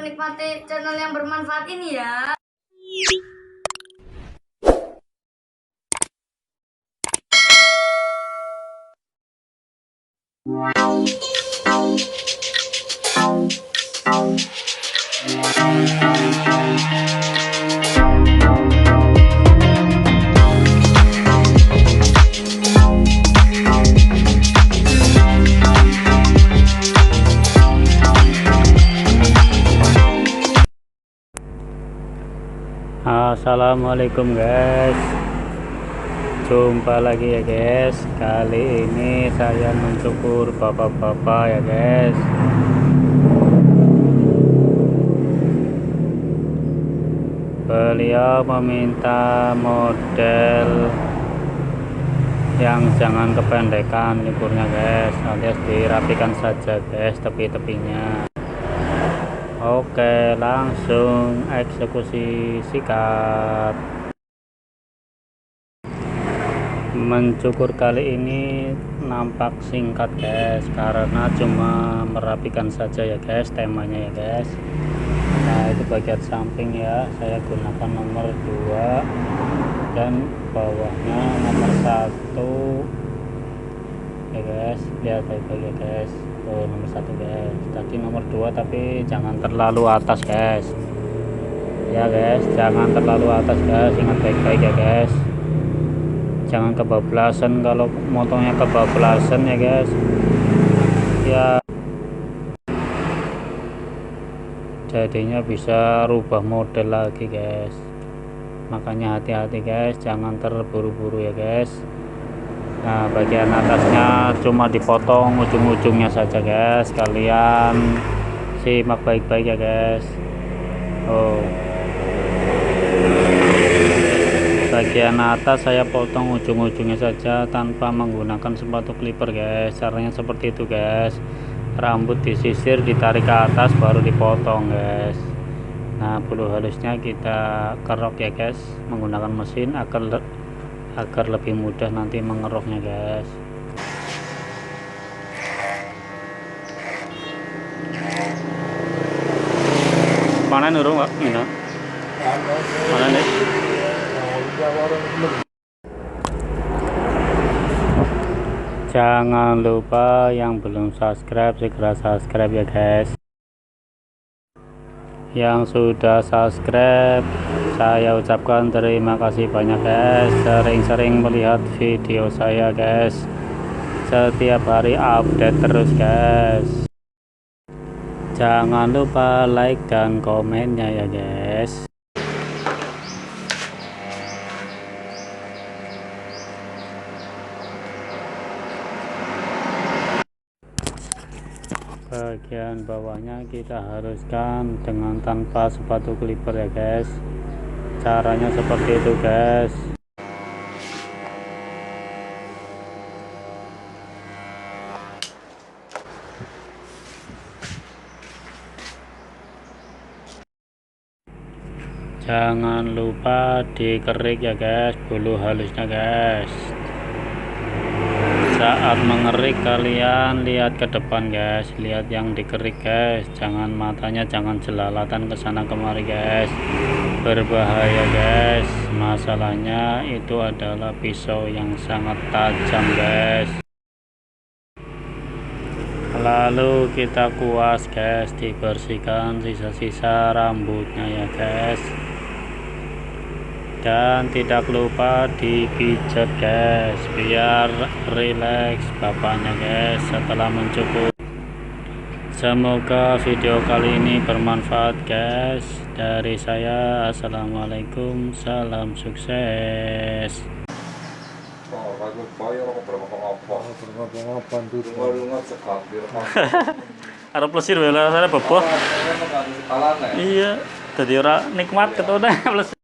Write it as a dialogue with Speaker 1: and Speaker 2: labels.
Speaker 1: menikmati channel yang bermanfaat ini ya.
Speaker 2: Assalamualaikum guys, jumpa lagi ya guys. Kali ini saya mencukur bapak-bapak ya guys. Beliau meminta model yang jangan kependekan likurnya guys, alias dirapikan saja guys tepi-tepinya. Oke, langsung eksekusi sikat. Mencukur kali ini nampak singkat guys, karena cuma merapikan saja ya guys temanya ya guys. Nah, itu bagian samping ya, saya gunakan nomor 2 dan bawahnya nomor 1 ya guys. Lihat baik-baik ya guys. Oh, nomor 1 guys, tadi nomor 2 tapi jangan terlalu atas guys ya guys, jangan terlalu atas guys, ingat baik-baik ya guys, jangan kebablasan. Kalau motongnya kebablasan ya guys ya, jadinya bisa rubah model lagi guys. Makanya hati-hati guys, jangan terburu-buru ya guys. Nah, bagian atasnya cuma dipotong ujung-ujungnya saja guys, kalian simak baik-baik ya guys. Oh, bagian atas saya potong ujung-ujungnya saja tanpa menggunakan sepatu clipper guys. Caranya seperti itu guys, rambut disisir, ditarik ke atas, baru dipotong guys. Nah, bulu halusnya kita kerok ya guys menggunakan mesin agar lebih mudah nanti mengeroknya guys. Mana nurung Pak? Mina. Mana nih? Jangan lupa yang belum subscribe segera subscribe ya guys. Yang sudah subscribe saya ucapkan terima kasih banyak guys, sering-sering melihat video saya guys, setiap hari update terus guys. Jangan lupa like dan komennya ya guys. Bagian bawahnya kita haruskan dengan tanpa sepatu clipper ya guys. Caranya seperti itu guys. Jangan lupa dikerik ya guys bulu halusnya guys. Saat mengerik kalian lihat ke depan guys, lihat yang dikerik guys, jangan matanya jangan jelalatan ke sana kemari guys, berbahaya guys. Masalahnya itu adalah pisau yang sangat tajam guys. Lalu kita kuas guys, dibersihkan sisa-sisa rambutnya ya guys, dan tidak lupa dipijat guys biar rileks bapaknya guys setelah mencukur. Semoga video kali ini bermanfaat guys. Dari saya assalamualaikum, salam sukses. Ada plesir bela saya beboh. Iya, jadi orang nikmat ketemu plesir.